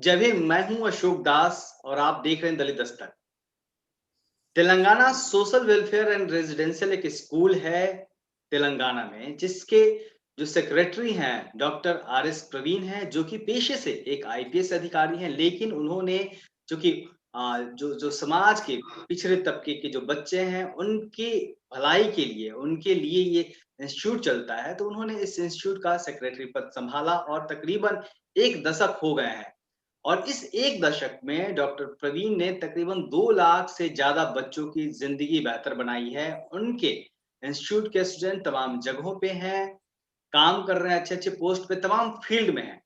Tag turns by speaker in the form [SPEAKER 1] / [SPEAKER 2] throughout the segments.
[SPEAKER 1] जब भी मैं हूं अशोक दास और आप देख रहे हैं दलित Dastak. Telangana social welfare and residential एक स्कूल है तेलंगाना में, जिसके जो सेक्रेटरी हैं डॉक्टर आर एस प्रवीण हैं, जो कि पेशे से एक आईपीएस अधिकारी हैं। लेकिन उन्होंने जो कि जो समाज के पिछड़े तबके के जो बच्चे हैं उनकी भलाई के लिए, उनके लिए ये इंस्टीट्यूट चलता है, तो उन्होंने इस इंस्टीट्यूट का सेक्रेटरी पद संभाला और तकरीबन 1 दशक हो गए हैं। और इस 1 दशक में डॉक्टर प्रवीण ने तकरीबन 2 लाख से ज़्यादा बच्चों की ज़िंदगी बेहतर बनाई है। उनके इंस्टीट्यूट के स्टूडेंट तमाम जगहों पे हैं, काम कर रहे हैं, अच्छे-अच्छे पोस्ट पे तमाम फील्ड में हैं।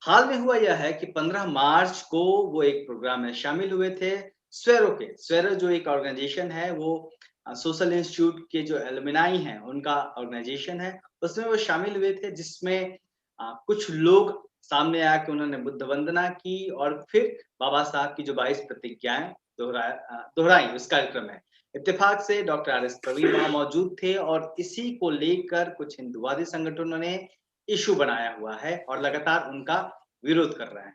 [SPEAKER 1] हाल में हुआ यह है कि 15 मार्च को वो एक प्रोग्राम में शामिल हुए थे। स्वेरो जो एक ऑर्गेनाइज़ेशन है, वो सोशल इंस्टीट्यूट के जो एलुमनाई हैं, उनका ऑर्गेनाइज़ेशन है, उसमें वो शामिल हुए थे, जिसमें कुछ लोग सामने आके उन्होंने बुद्ध वंदना की और फिर बाबा साहब की जो 22 प्रतिज्ञाएँ दोहराई उस कार्यक्रम में। इत्तेफ़ाक से डॉक्टर आर एस प्रवीण वहाँ मौजूद थे और इसी को लेकर कुछ हिंदूवादी संगठनों ने इश्यू बनाया हुआ है और लगातार उनका विरोध कर रहे हैं।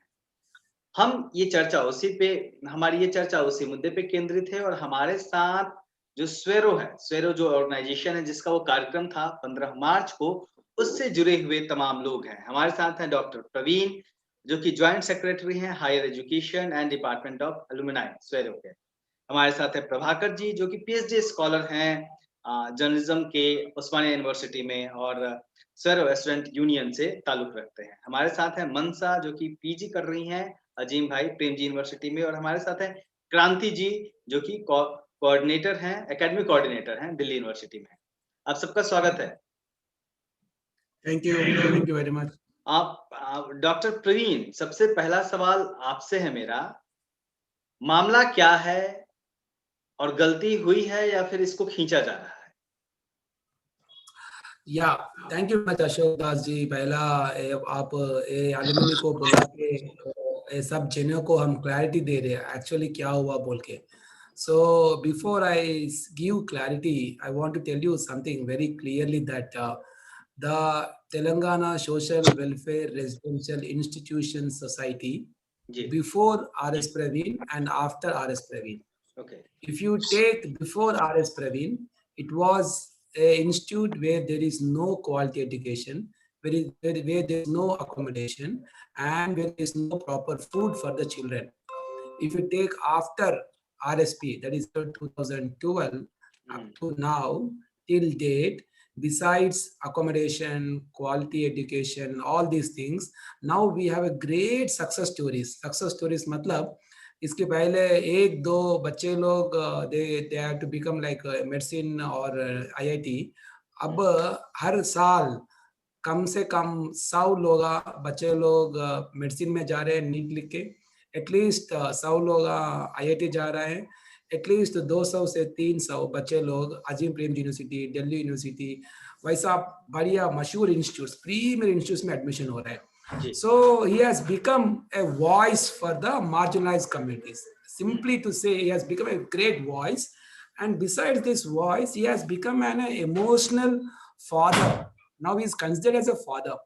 [SPEAKER 1] हमारी ये चर्चा उसी मुद्दे पे केंद्रित है और हमारे साथ जो स्वेरो जो ऑर्गेनाइज़ेशन है जिसका वो कार्यक्रम था 15 मार्च को, उससे जुड़े हुए तमाम लोग हैं। हमारे साथ हैं डॉक्टर प्रवीण, जो कि जॉइंट सेक्रेटरी हैं higher education and department of alumni SWERO के। हमारे साथ है प्रभाकर जी, जो कि पीएचडी स्कॉलर हैं जर्नलिज्म के उस्मानिया यूनिवर्सिटी में और स्वेरो स्टूडेंट यूनियन से ताल्लुक रखते हैं। हमारे साथ है मनसा, जो कि पीजी कर रही हैं अजीम भाई प्रेमजी यूनिवर्सिटी में, और हमारे साथ है क्रांति जी, जो कि कोऑर्डिनेटर हैं, एकेडमिक कोऑर्डिनेटर हैं दिल्ली यूनिवर्सिटी में। आप सबका स्वागत है।
[SPEAKER 2] Thank you very much.
[SPEAKER 1] आप डॉक्टर प्रवीण, सबसे पहला सवाल आपसे है मेरा, मामला क्या है और गलती हुई है या फिर इसको खींचा जा रहा है?
[SPEAKER 2] या thank you much Ashok Das ji. पहला आप एलुमनी को बुला के सब जनों को हम क्लैरिटी दे रहे हैं एक्चुअली क्या हुआ बोल के। So before I give clarity, I want to tell you something very clearly that the Telangana Social Welfare Residential Institution Society before RS Praveen and after RS Praveen.
[SPEAKER 1] Okay.
[SPEAKER 2] If you take before RS Praveen, it was an institute where there is no quality education, where there is no accommodation, and where there is no proper food for the children. If you take after RSP, that is 2012 up to now, till date, besides accommodation, quality education, all these things, now we have a great success stories. Success stories मतलब इसके पहले 1-2 बच्चे लोग they have to become like medicine or IIT. अब हर साल कम से कम 100 लोग बच्चे लोग मेडिसिन में जा रहे हैं नीट लिख के, एटलीस्ट 100 लोग IIT जा रहे हैं, एटलीस्ट 200 से 300 बच्चे लोग अजीम प्रेमजी यूनिवर्सिटी, दिल्ली यूनिवर्सिटी, वैसा बढ़िया मशहूर इंस्टीट्यूट्स, प्रीमियर इंस्टीट्यूट्स में एडमिशन हो रहा है. So he has become a voice for the marginalized communities. Simply to say, he has become a great voice, and besides this voice, he has become an emotional father. Now he is considered as a father.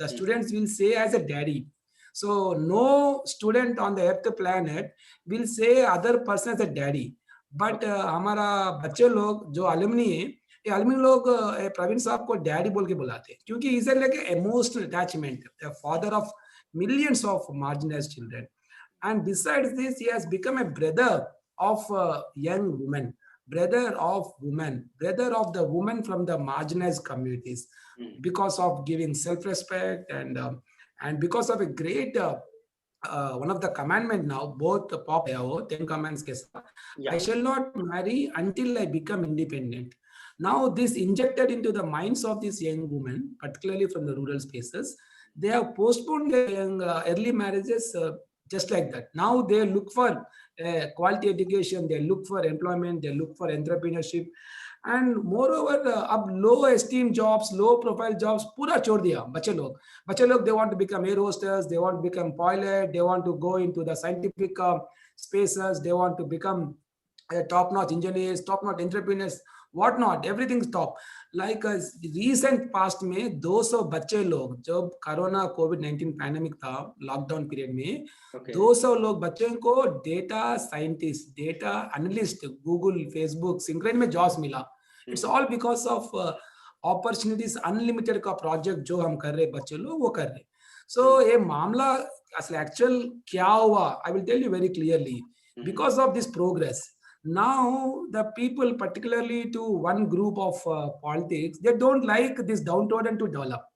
[SPEAKER 2] The students will say as a daddy. So no student on the earth planet will say other person as a daddy. But हमारा बच्चे लोग जो alumni है, ये alumni लोग प्रवीण साहब को daddy बोल के बुलाते हैं, क्योंकि is like emotional attachment, the father of millions of marginalized children. And besides this, he has become a brother of young women, brother of women, brother of the women from the marginalized communities, because of giving self-respect and because of a great one of the commandment now, both pop 10 commandments के साथ, I shall not marry until I become independent. Now this injected into the minds of these young women, particularly from the rural spaces, they have postponed their young, early marriages just like that. Now they look for quality education, they look for employment, they look for entrepreneurship, and moreover अब low esteem jobs, low profile jobs पूरा छोड़ दिया बच्चे लोग they want to become air hostess, they want to become pilot, they want to go into the scientific spaces, they want to become top notch engineers, top notch entrepreneurs. what not, everything's top. Like recent past में 200 बच्चे लोग, जब corona कोविड-19 pandemic था lockdown period में,
[SPEAKER 1] Okay.
[SPEAKER 2] 200 लोग बच्चों को data scientist, data analyst, Google, Facebook, सिंक्रेन में जॉब्स मिला. It's all because of opportunities unlimited का प्रोजेक्ट जो हम कर रहे बच्चे लोग वो कर रहे. सो ये मामला असल एक्चुअल क्या हुआ, I will tell you very clearly. Because of this progress, now the people, particularly to one group of politics, they don't like this downtrodden to develop.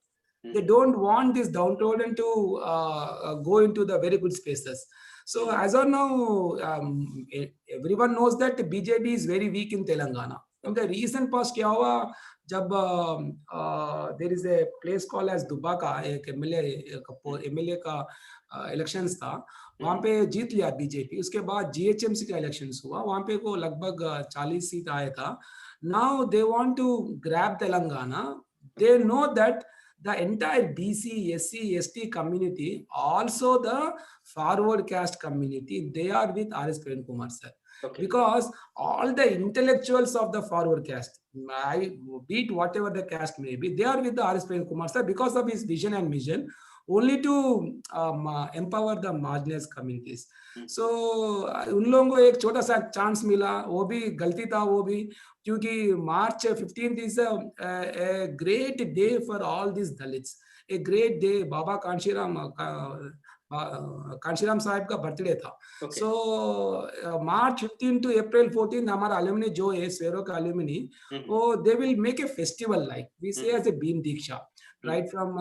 [SPEAKER 2] They don't want this downtrodden to go into the very good spaces. So as of now, everyone knows that BJP is very weak in Telangana. In the recent past, क्या हुआ, जब there is a place called as Dubaka, एक MLA का elections था, वहां पे जीत लिया BJP. उसके बाद जीएचएमसी का इलेक्शंस हुआ, वहां पे को लगभग 40 सीट आया था. Now they want to grab Telangana. They know that the entire BC, SC, ST community, also the forward caste community, they are with R.S. Praveen Kumar sir. Okay. Because all the intellectuals of the forward caste, be it whatever the caste may be, they are with the R.S. Praveen Kumar sir because of his vision and mission, only to empower the marginalized communities. So उन लोगों को एक छोटा सा chance मिला, वो भी गलती था वो भी, क्योंकि March 15th is a great day for all these Dalits, a great day. बाबा कांशीराम साहब का बर्थडे था. So March 15 to April 14 हमारा अलुमिनी जो है स्वेरो का अलुमिनी, वो they will make a festival like we say as a Bhim Diksha, right from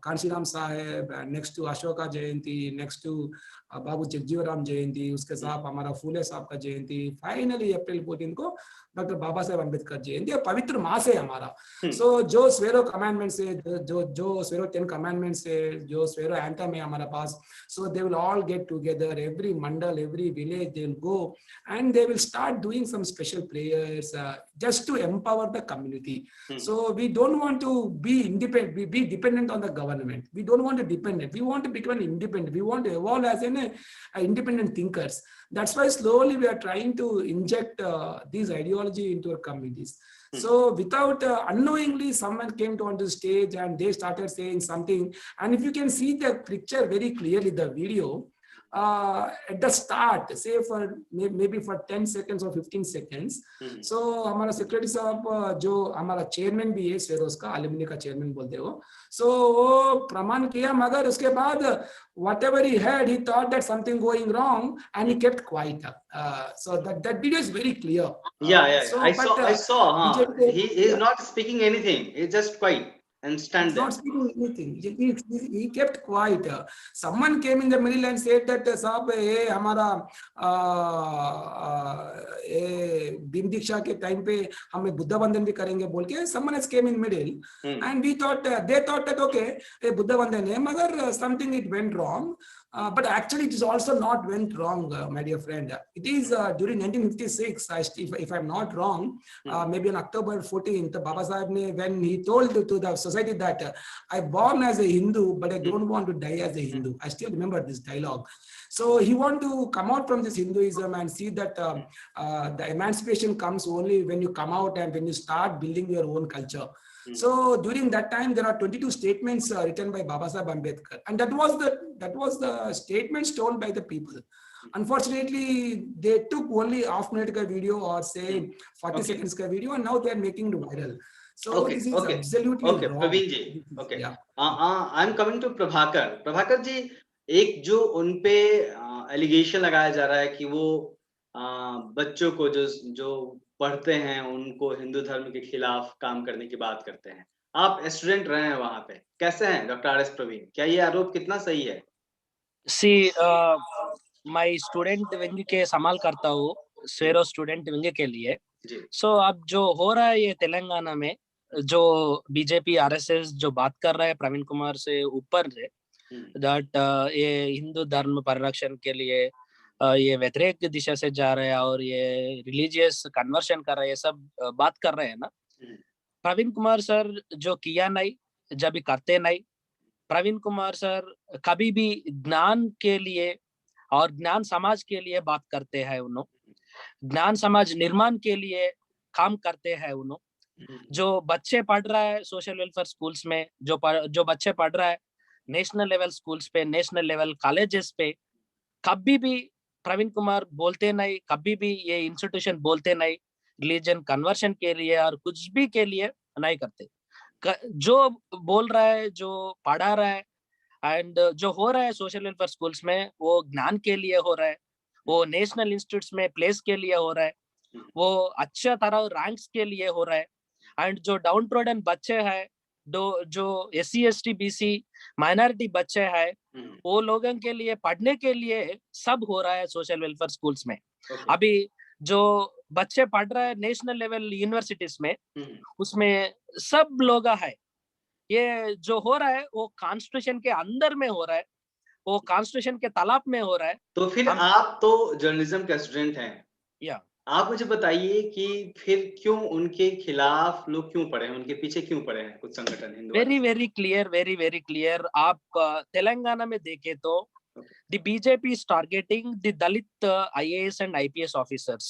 [SPEAKER 2] Kanshiram साहब, next to Ashoka Jayanti, next to बाबू जगजीवन जयंती, उसके साथ हमारा फूले साहब का जयंती, फाइनली अप्रैल 14 को डॉक्टर बाबा साहेब अम्बेडकर जयंती. पवित्र मास है हमारा. सो जो स्वेरो कमांडमेंट्स है, जो स्वेरो 10 कमांडमेंट्स है, जो स्वेरो एंथम है हमारा पास, so they will all get together, every mandal, every village they will go and they will start doing some special prayers just to empower the community. So we don't want to be independent, be dependent on the government. We don't want to dependent. We want to become independent. We want to evolve as independent thinkers. That's why slowly we are trying to inject this ideology into our communities. So without unknowingly, someone came onto the stage and they started saying something. And if you can see the picture very clearly, the video, at the start, say for maybe for 10 seconds or 15 seconds. So हमारा secretary साहब जो हमारा chairman भी है स्वेरोस का, अलुमिनी का chairman बोलते हो, so वो प्रमाण किया, मगर उसके बाद whatever he heard, he thought that something going wrong and he kept quiet. So that video is very clear.
[SPEAKER 1] So, I saw. He is not speaking anything. He's just quiet and stand there.
[SPEAKER 2] Not speaking anything. He kept quiet. Someone came in the middle and said that साहब ये हमारा भीम दीक्षा के time पे हमें बुद्ध वंदन भी करेंगे बोल के. Someone else came in middle and we thought they thought that okay ये बुद्ध वंदन है, मगर something it went wrong. But actually it is also not went wrong, my dear friend. It is during 1956, if I'm not wrong, maybe on October 14th, Baba Sahib ne, when he told to the society that I'm born as a Hindu, but I don't want to die as a Hindu. I still remember this dialogue. So he want to come out from this Hinduism and see that the emancipation comes only when you come out and when you start building your own culture. So during that time, there are 22 statements written by Baba Sahib Ambedkar, and that was the statements told by the people. Unfortunately, they took only half-minute video or say 40 seconds video, and now they are making it viral. So this is absolutely wrong.
[SPEAKER 1] Praveen ji, I'm coming to Prabhakar. Prabhakar ji, एक जो उनपे allegation लगाया जा रहा है कि वो बच्चों को जो पढ़ते हैं उनको हिंदू धर्म के खिलाफ काम करने की बात करते हैं. आप स्टूडेंट रहे हैं वहां पे, कैसे हैं डॉक्टर आर एस प्रवीण? क्या ये आरोप कितना सही है?
[SPEAKER 3] मैं स्टूडेंट विंग के संभाल करता हूँ स्वेरो स्टूडेंट विंग के लिए. सो अब जो हो रहा है ये तेलंगाना में, जो बीजेपी आरएसएस जो बात कर रहा है प्रवीण कुमार से ऊपर से, दैट ये हिंदू धर्म परिरक्षण के लिए ये व्यतिरेक दिशा से जा रहे हैं और ये रिलीजियस कन्वर्शन कर रहे हैं, सब बात कर रहे हैं ना. प्रवीण कुमार सर जो किया नहीं, जब भी करते नहीं. प्रवीण कुमार सर कभी भी ज्ञान के लिए और ज्ञान समाज के लिए बात करते हैं. उन्होंने ज्ञान समाज निर्माण के लिए काम करते हैं उन्होंने। जो बच्चे पढ़ रहा है सोशल वेलफेयर स्कूल्स में, जो बच्चे पढ़ रहा है नेशनल लेवल स्कूल्स पे, नेशनल लेवल कॉलेजेस पे, कभी भी प्रवीण कुमार बोलते नहीं, कभी भी ये इंस्टीट्यूशन बोलते नहीं रिलीजन कन्वर्शन के लिए और कुछ भी के लिए नहीं करते। जो बोल रहा है, जो पढ़ा रहा है एंड जो हो रहा है सोशल वेलफेयर स्कूल्स में, वो ज्ञान के लिए हो रहा है, वो नेशनल इंस्टीट्यूट्स में प्लेस के लिए हो रहा है, वो अच्छा तरह रैंक्स के लिए हो रहा है। एंड जो डाउन ट्रोडन बच्चे हैं, जो SC ST BC माइनॉरिटी बच्चे हैं, वो लोगों के लिए पढ़ने के लिए सब हो रहा है सोशल वेलफेयर स्कूल्स में। अभी जो बच्चे पढ़ रहे हैं नेशनल लेवल यूनिवर्सिटीज में, उसमें सब लोग है। ये जो हो रहा है वो कॉन्स्टिट्यूशन के अंदर में हो रहा है, वो कॉन्स्टिट्यूशन के तालाब में हो रहा है।
[SPEAKER 1] तो फिर आप तो जर्नलिज्म का स्टूडेंट हैं,
[SPEAKER 3] या
[SPEAKER 1] आप मुझे बताइए कि फिर क्यों उनके खिलाफ लोग क्यों पड़े हैं, उनके पीछे क्यों पड़े हैं कुछ संगठन हिंदू?
[SPEAKER 3] Very clear. आप तेलंगाना में देखें तो the BJP is targeting the Dalit IAS and IPS officers.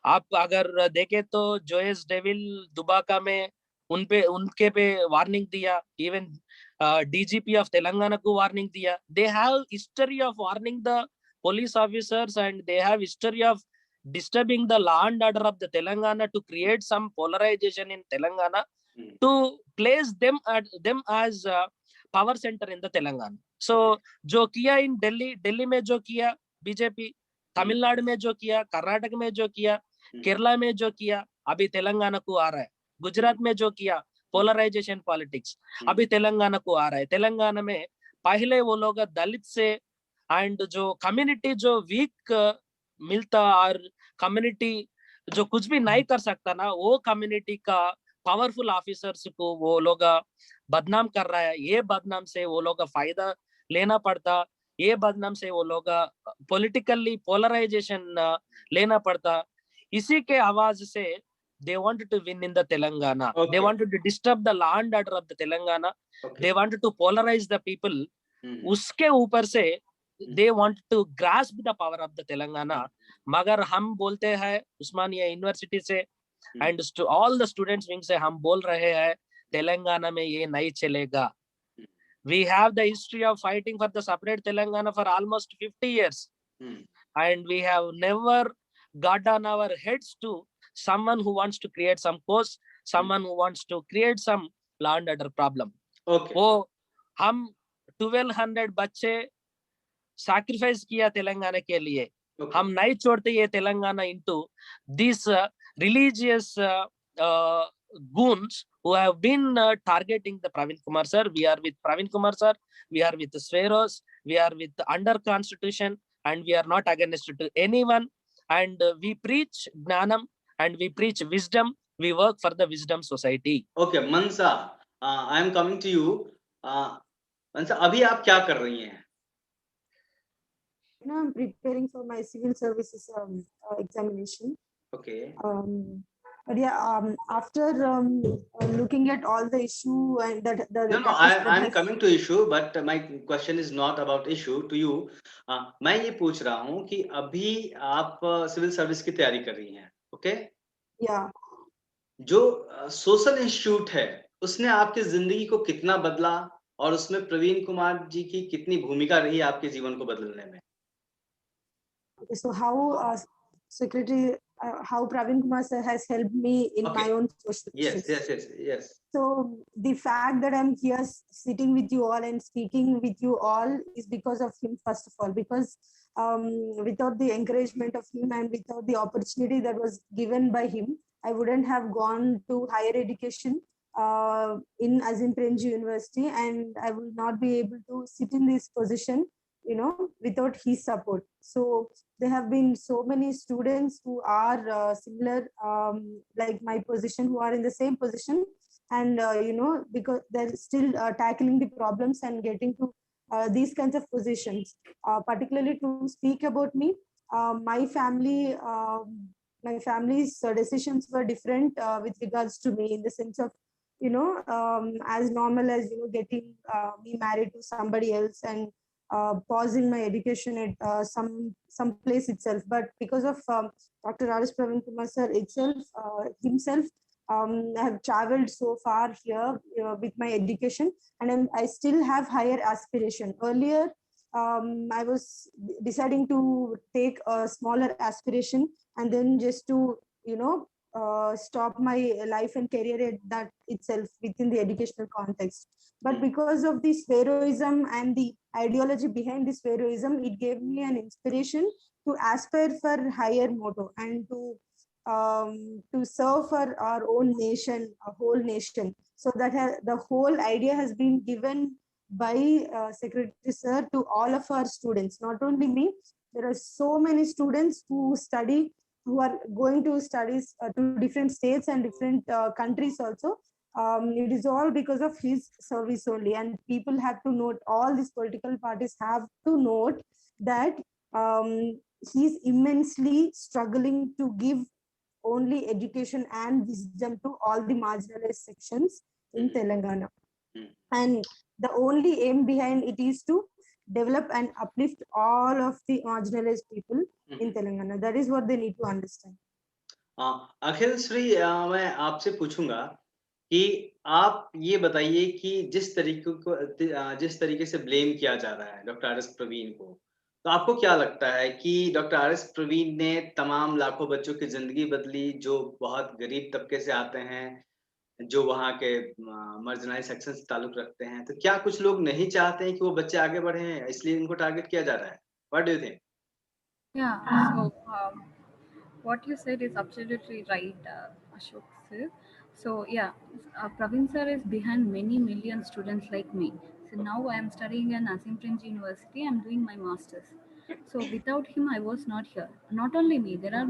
[SPEAKER 3] आप अगर देखें तो जोएस डेविल दुबाका में उनके पे वार्निंग दिया, इवन DGP ऑफ तेलंगाना को वार्निंग दिया। They have history of warning the police officers and they have history of disturbing the law and order of the Telangana to create some polarization in Telangana to place them as power center in the Telangana. So जो किया इन दिल्ली में जो किया BJP, Tamil Nadu में जो किया, कर्नाटक में जो किया, केरला में जो किया, अभी तेलंगाना को आ रहा है। गुजरात में जो किया पोलराइजेशन पॉलिटिक्स, अभी तेलंगाना को आ रहा है। तेलंगाना में पहले वो लोग दलित से एंड जो कम्युनिटी जो वीक मिलता और कम्युनिटी जो कुछ भी नहीं कर सकता ना, वो कम्युनिटी का पावरफुल ऑफिसर्स को वो लोग बदनाम कर रहा है। ये बदनाम से वो लोग फायदा लेना पड़ता, ये बदनाम से वो लोग पॉलिटिकली पोलराइजेशन लेना पड़ता। इसी के आवाज से they wanted to win in the Telangana. They wanted to disturb the law and order of the Telangana. They wanted to polarize the people. उसके ऊपर से they want to grasp the power of the Telangana. मगर हम बोलते हैं उस्मानिया university से and all the students wing से हम बोल रहे हैं तेलंगाना में ये नहीं चलेगा। We have the history of fighting for the separate Telangana for almost 50 years. And we have never got on our heads to someone who wants to create some cause, someone who wants to create some law and order problem.
[SPEAKER 1] Okay.
[SPEAKER 3] वो हम 1200 बच्चे sacrifice किया तेलंगाना के लिए। हम नहीं छोड़ते ये Telangana into these religious goons who have been targeting the Praveen Kumar sir. We are with Praveen Kumar sir. We are with Sveros. We are with under constitution, and we are not against to anyone. And we preach Gnanam and we preach wisdom. We work for the wisdom society.
[SPEAKER 1] Okay, Mansa, I am coming to you. Mansa, अभी आप क्या कर रही हैं?
[SPEAKER 4] Now I'm preparing for my civil services examination.
[SPEAKER 1] Okay.
[SPEAKER 4] But yeah, after looking at all the issue and
[SPEAKER 1] I'm coming to issue, but my question is not about issue to you. मैं ये पूछ रहा हूँ कि अभी आप civil service की तैयारी कर रही हैं, okay?
[SPEAKER 4] Yeah.
[SPEAKER 1] जो सोशल इंस्टीट्यूट है, उसने आपकी जिंदगी को कितना बदला और उसमें प्रवीण कुमार जी की कितनी भूमिका रही आपके जीवन को बदलने में?
[SPEAKER 4] Okay, so how Secretary, how Praveen Kumar sir has helped me in my own social issues.
[SPEAKER 1] Yes.
[SPEAKER 4] So the fact that I'm here sitting with you all and speaking with you all is because of him, first of all, because without the encouragement of him and without the opportunity that was given by him, I wouldn't have gone to higher education in Azim Premji University, and I will not be able to sit in this position, without his support. So there have been so many students who are similar, like my position, who are in the same position, and because they're still tackling the problems and getting to these kinds of positions. Particularly to speak about me, my family's decisions were different with regards to me, in the sense of as normal as getting me married to somebody else and pausing my education at some place itself. But because of Dr. R.S. Praveen Kumar sir himself, I have traveled so far here with my education, and I still have higher aspiration. Earlier, I was deciding to take a smaller aspiration and then just to, stop my life and career at that itself within the educational context. But because of this heroism and the ideology behind this heroism, it gave me an inspiration to aspire for higher motto and to serve for our own nation, a whole nation. So that the whole idea has been given by Secretary Sir to all of our students, not only me. There are so many students who study, who are going to studies to different states and different countries also. It is all because of his service only, and people have to note, all these political parties have to note that he's immensely struggling to give only education and wisdom to all the marginalized sections in Telangana. And the only aim behind it is to develop and uplift all of the marginalized people in Telangana. That is what they need to understand.
[SPEAKER 1] अखिल श्री, मैं आपसे पूछूंगा कि आप ये बताइए कि जिस तरीके से ब्लेम किया जा रहा है डॉक्टर आर एस प्रवीण को, तो आपको क्या लगता है कि डॉक्टर आर एस प्रवीण ने तमाम लाखों बच्चों की जिंदगी बदली, जो बहुत गरीब तबके से आते हैं, जो वहाँ के मार्जिनलाइज सेक्शन से ताल्लुक रखते हैं, तो क्या कुछ लोग नहीं चाहते हैं कि वो बच्चे आगे बढ़े, इसलिए इनको टारगेट किया जा रहा है? What do you think?
[SPEAKER 5] Yeah, so what you said is absolutely right, Ashok sir. So yeah, Praveen sir is behind many million students like me. So now I am studying in Asim Prince University. I am doing my masters. So without him, I was not here. Not only me, there are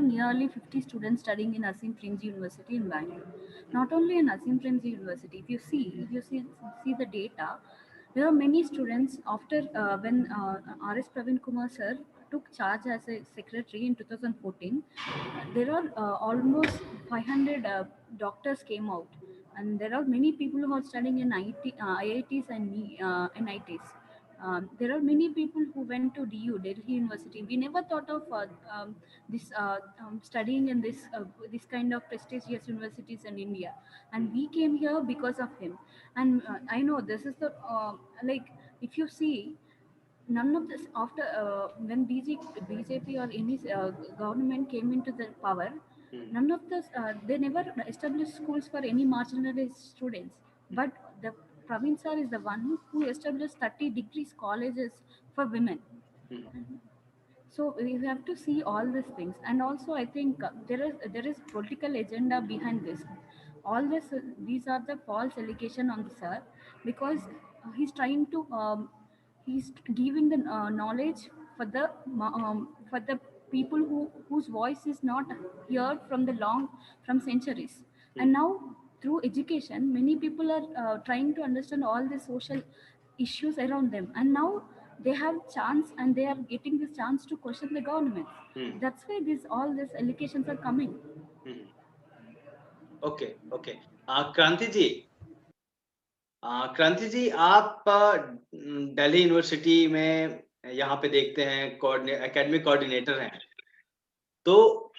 [SPEAKER 5] nearly 50 students studying in Asim Prince University in Bangalore. Not only in Asim Prince University, if you see the data, there are many students after when R.S. Praveen Kumar sir took charge as a secretary in 2014. There are almost 500 doctors came out, and there are many people who are studying in IITs and NITs. There are many people who went to DU, Delhi University. We never thought of this studying in this kind of prestigious universities in India, and we came here because of him. And I know this is the like, if you see, none of this after when BJP or any government came into the power, none of this they never established schools for any marginalized students. But the Praveen sir is the one who established 30 degrees colleges for women. So we have to see all these things, and also I think there is political agenda behind this. All this, these are the false allegation on the sir, because he's trying to he's giving the knowledge for the people whose voice is not heard from centuries. And now through education, many people are trying to understand all the social issues around them, and now they have chance and they are getting this chance to question the government. That's why all these allegations are coming.
[SPEAKER 1] Okay okay. Kranti ji, आप Delhi university में यहाँ पे देखते हैं academic coordinator हैं, तो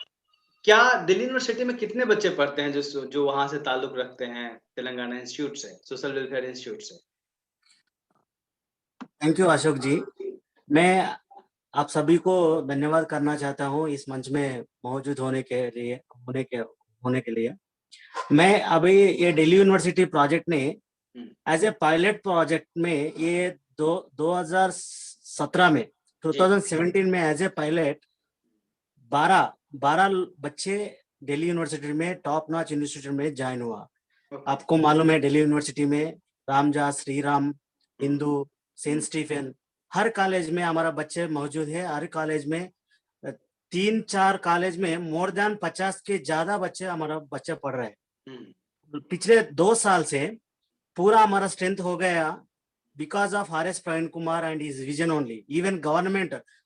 [SPEAKER 1] क्या Delhi university में कितने बच्चे पढ़ते हैं जो वहां से ताल्लुक रखते हैं तेलंगाना इंस्टीट्यूट से, सोशल वेलफेयर इंस्टीट्यूट से?
[SPEAKER 6] थैंक यू अशोक जी। मैं आप सभी को धन्यवाद करना चाहता हूँ इस मंच में मौजूद होने के लिए। मैं अभी ये दिल्ली यूनिवर्सिटी प्रोजेक्ट ने एज ए पायलट प्रोजेक्ट में ये 2017 में 2017 में एज ए पायलट 12 बच्चे दिल्ली यूनिवर्सिटी में टॉप नॉच इंस्टीट्यूट में ज्वाइन हुआ। आपको मालूम है दिल्ली यूनिवर्सिटी में रामजास, श्रीराम, हिंदू, सेंट स्टीफन, हर कॉलेज में हमारा बच्चे मौजूद है। हर कॉलेज में 3-4 कॉलेज में मोर देन 50 के ज्यादा हमारा बच्चे पढ़ रहे हैं। पिछले 2 साल से पूरा हमारा स्ट्रेंथ हो गया because of R S Praveen Kumar and his vision only. Even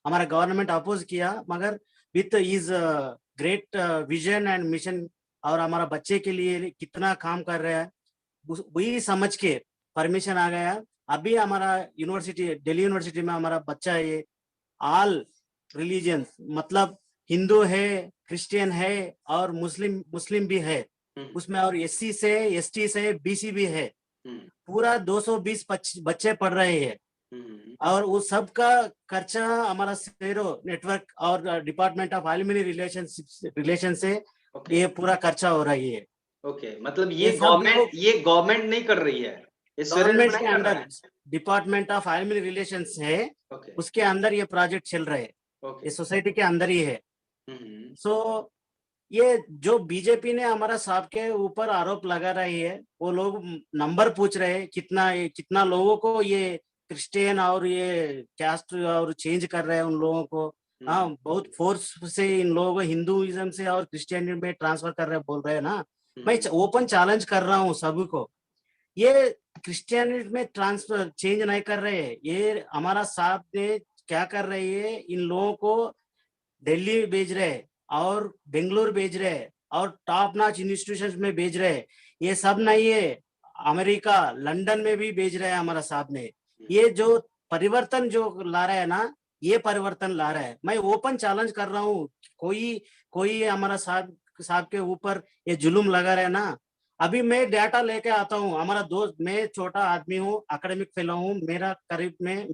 [SPEAKER 6] हमारा गवर्नमेंट अपोज किया, मगर with his great vision and mission और हमारा बच्चे के लिए कितना काम कर रहा है वही समझ के परमिशन आ गया। अभी हमारा यूनिवर्सिटी, दिल्ली यूनिवर्सिटी में हमारा बच्चा है, ऑल रिलीजियंस, मतलब हिंदू है, क्रिश्चियन है और मुस्लिम भी है उसमें, और एससी से, एसटी से, बीसी भी है। पूरा 220 बच्चे पढ़ रहे हैं, और उस सब का खर्चा हमारा स्फेरो नेटवर्क और डिपार्टमेंट ऑफ एलुमनी रिलेशन से ये पूरा खर्चा हो रही है।
[SPEAKER 1] ओके, मतलब ये गवर्नमेंट नहीं कर रही है,
[SPEAKER 6] गवर्नमेंट के under department of alumni relations है, उसके अंदर ये प्रोजेक्ट चल रहे हैं, ये सोसाइटी के अंदर ही है। सो ये जो बीजेपी ने हमारा साहब के ऊपर आरोप लगा रही है, वो लोग नंबर पूछ रहे हैं कितना लोगों को ये क्रिश्चियन और ये कास्ट और चेंज कर रहे हैं उन लोगों को। हाँ, बहुत फोर्स से इन लोगों को हिंदुइज्म से और क्रिश्चियनिटी में ट्रांसफर कर रहे बोल रहे हैं ना। मैं ओपन चैलेंज कर रहा हूँ सभी को, ये क्रिश्चियनिटी में ट्रांसफर चेंज नहीं कर रहे हैं। ये हमारा साहब ने क्या कर रही है, इन लोगों को दिल्ली भेज रहे हैं और बेंगलुरु भेज रहे हैं और टॉप नॉच इंस्टीट्यूशंस में भेज रहे हैं। ये सब नहीं है, अमेरिका, लंदन में भी भेज रहे हैं हमारा साहब ने। ये जो परिवर्तन जो ला रहा है ना, ये परिवर्तन ला रहा है। मैं ओपन चैलेंज कर रहा हूँ, कोई हमारा साहब के ऊपर ये जुलूम लगा रहा है ना। अभी मैं डाटा लेके आता हूँ, हमारा दोस्त, मैं छोटा आदमी हूँ, एकेडमिक फेलो हूँ, मेरा करीब में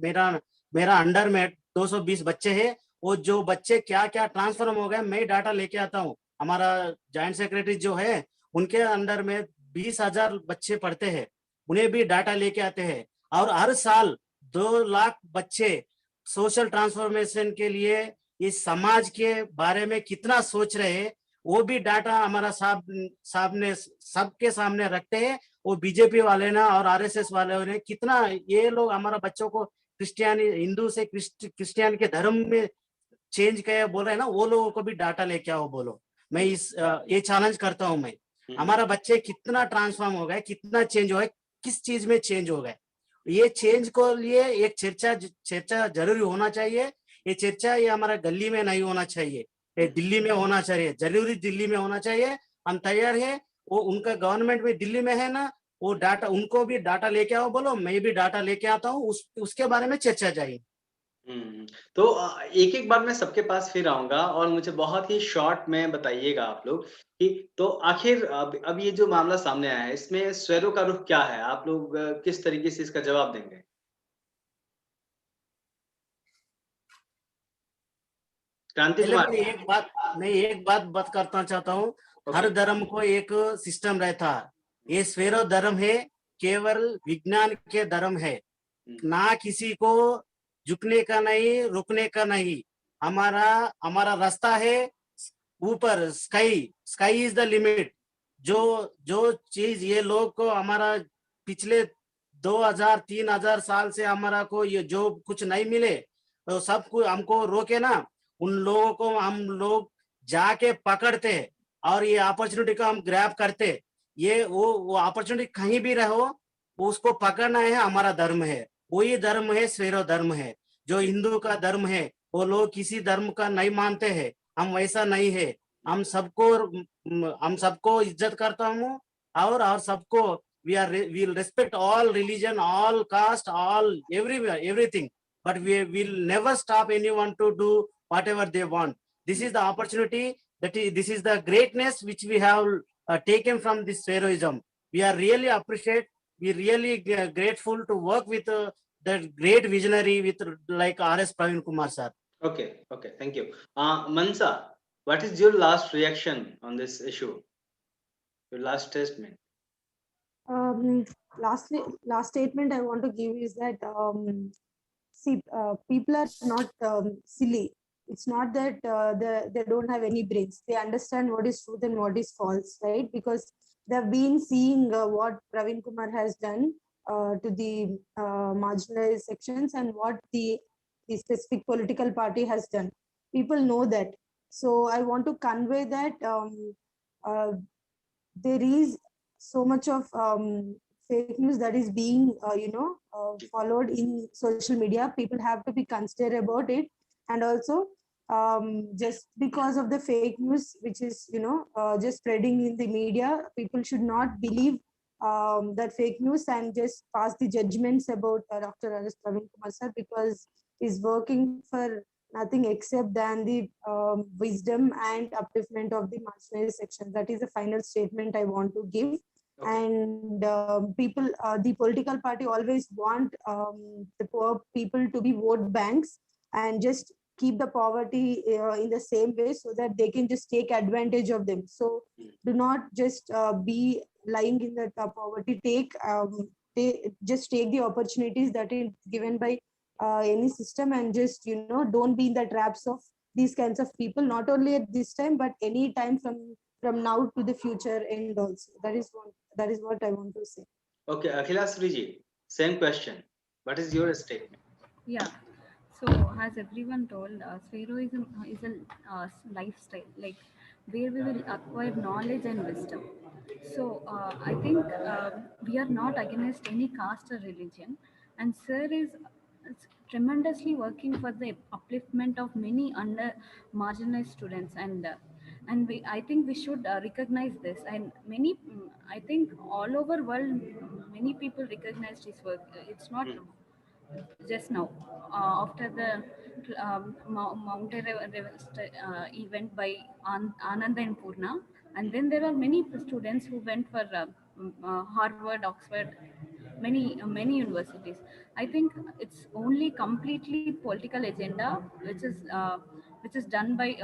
[SPEAKER 6] मेरा अंडर में 220 बच्चे हैं। वो जो बच्चे क्या क्या ट्रांसफॉर्म हो गए, मैं डाटा लेके आता हूँ। हमारा जॉइंट सेक्रेटरी जो है, उनके अंडर में 20,000 बच्चे पढ़ते हैं, उन्हें भी डाटा लेके आते हैं। और हर साल 2 लाख बच्चे सोशल ट्रांसफॉर्मेशन के लिए इस समाज के बारे में कितना सोच रहे हैं, वो भी डाटा हमारा साहब ने सबके सामने रखते हैं। वो बीजेपी वाले ना और आरएसएस वाले ने कितना, ये लोग हमारा बच्चों को हिंदू से क्रिश्चियन के धर्म में चेंज किया बोल रहे हैं ना, वो लोगों को भी डाटा लेके आओ बोलो। मैं ये चैलेंज करता हूं मैं, हमारा बच्चे कितना ट्रांसफॉर्म हो गए, कितना चेंज हो गए, किस चीज में चेंज हो गए। ये चेंज को लिए एक चर्चा जरूरी होना चाहिए। ये चर्चा ये हमारा गली में नहीं होना चाहिए, ये दिल्ली में होना चाहिए, जरूरी दिल्ली में होना चाहिए। हम तैयार है, वो उनका गवर्नमेंट में दिल्ली में है ना, वो डाटा, उनको भी डाटा लेके आओ बोलो, मैं भी डाटा लेके आता हूँ, उसके बारे में चर्चा चाहिए।
[SPEAKER 1] तो एक एक बार मैं सबके पास फिर आऊंगा, और मुझे बहुत ही शॉर्ट में बताइएगा आप लोग कि तो आखिर अब ये जो मामला सामने आया है, इसमें स्वेरो का रुख क्या है, आप लोग किस तरीके से इसका जवाब देंगे? क्रांति कुमार,
[SPEAKER 6] मैं एक बात करना चाहता हूँ। हर धर्म को एक सिस्टम रहता है, ये स्वेरो धर्म है, केवल विज्ञान के धर्म है, ना किसी को झुकने का नहीं, रुकने का नहीं। हमारा रास्ता है ऊपर, स्काई इज द लिमिट। जो चीज ये लोग को हमारा पिछले 2000-3000 साल से हमारा को ये जो कुछ नहीं मिले, तो सब कुछ हमको रोके ना, उन लोगों को हम लोग जाके पकड़ते और ये अपॉर्चुनिटी को हम ग्रैब करते। ये वो अपॉर्चुनिटी कहीं भी रहो, उसको पकड़ना है, हमारा धर्म है। वही धर्म है, स्वेरो धर्म है। जो हिंदू का धर्म है, वो लोग किसी धर्म का नहीं मानते हैं, हम वैसा नहीं है। हम सबको इज्जत करता हूँ, और सबको we'll respect all religion, all caste, all everywhere, everything, but we will never stop anyone to do whatever they want. This is the opportunity, this is the greatness which we have taken from this Sveroism. We are really appreciate, we really grateful to work with the great visionary with like R.S. Praveen Kumar sir.
[SPEAKER 1] Okay, thank you. Mansa, what is your last reaction on this issue, your last statement?
[SPEAKER 4] Last statement I want to give is that see, people are not silly. It's not that they don't have any brains. They understand what is truth and what is false, right? Because they've been seeing what Praveen Kumar has done to the marginalized sections and what the specific political party has done. People know that. So I want to convey that there is so much of fake news that is being followed in social media. People have to be considerate about it, and also just because of the fake news which is just spreading in the media, people should not believe that fake news and just pass the judgments about Dr. R.S. Praveen Kumar sir, because he's working for nothing except than the wisdom and upliftment of the marginalized section. That is the final statement I want to give. Okay. And people, the political party always want the poor people to be vote banks and just keep the poverty in the same way so that they can just take advantage of them. So do not just be lying in that poverty. Just take the opportunities that is given by any system, and just don't be in the traps of these kinds of people, not only at this time but any time from now to the future. And also that is what I want to say.
[SPEAKER 1] Okay, Akhilasri ji, same question. What is your statement?
[SPEAKER 5] Yeah. So, as everyone told, Spheroism is a lifestyle, like where we will acquire knowledge and wisdom. So, I think we are not against any caste or religion, and Sir is tremendously working for the upliftment of many under marginalized students, and I think we should recognize this. And I think all over world, many people recognize his work. It's not just now after the Mount Everest event by Ananda and Purna, and then there are many students who went for Harvard, Oxford, many universities. I think it's only completely political agenda which is done by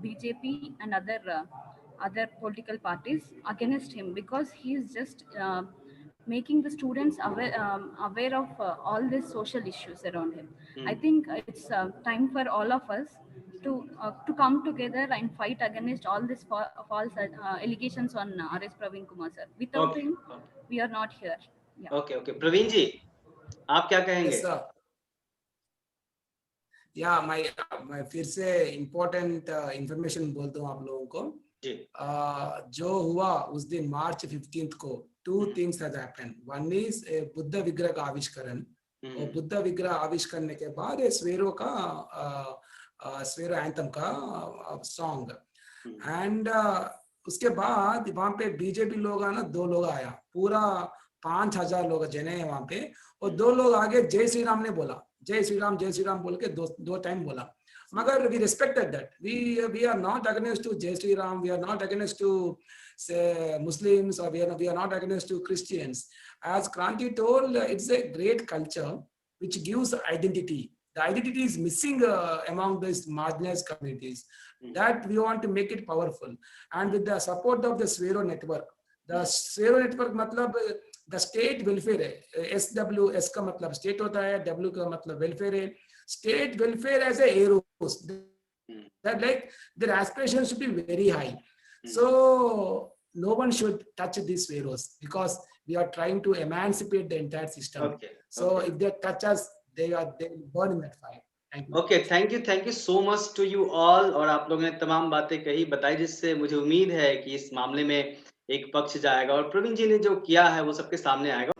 [SPEAKER 5] BJP and other political parties against him, because he is just making the students aware of all these social issues around him. I think it's time for all of us to come together and fight against all these false allegations on R.S. Praveen Kumar sir. Without him, we are not here. Yeah.
[SPEAKER 1] Okay, Praveen ji, आप क्या कहेंगे?
[SPEAKER 2] Yes, sir. या मैं फिर से important information बोलता हूँ आप लोगों को। जो हुआ उस दिन मार्च 15 को 2 things has happened. One is Buddha विग्रह का आविष्करण, और बुद्ध विग्रह आविष्करण के बाद स्वेरो एंथम का सॉन्ग, एंड उसके बाद वहाँ पे बीजेपी लोग आना 2 लोग आया, पूरा 5000 लोग जने वहाँ पे, और 2 लोग आगे जय श्री राम ने बोला, जय श्री राम बोल के 2 टाइम बोला। मगर we respected that. We are not against to Jai Shri Ram. We are not against to say Muslims, or we are not against to Christians. As Kranti told, it's a great culture which gives identity. The identity is missing among these marginalized communities. That we want to make it powerful. And with the support of the Swero network, the Swero network मतलब the state welfare है, SWS का मतलब state होता है, W का मतलब welfare है, state welfare as a heroes, that like their aspirations should be very high. So no one should touch these heroes, because we are trying to emancipate the entire system. So if they touch us, they will burn in that fire.
[SPEAKER 1] Thank you so much to you all। और आप लोगों ने तमाम बातें कही बताई, जिससे मुझे उम्मीद है कि इस मामले में एक पक्ष जाएगा, और प्रवीण जी ने जो किया है वो सबके सामने आएगा।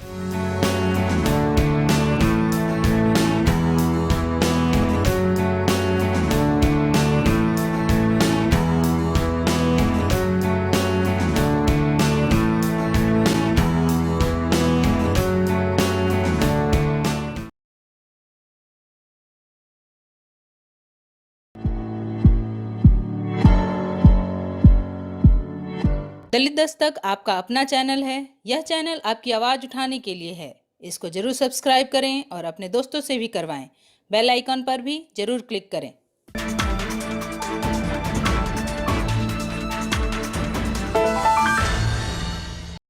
[SPEAKER 7] दलित दस्तक आपका अपना चैनल है। यह चैनल आपकी आवाज़ उठाने के लिए है। इसको जरूर सब्सक्राइब करें और अपने दोस्तों से भी करवाएं। बेल आइकन पर भी जरूर क्लिक करें।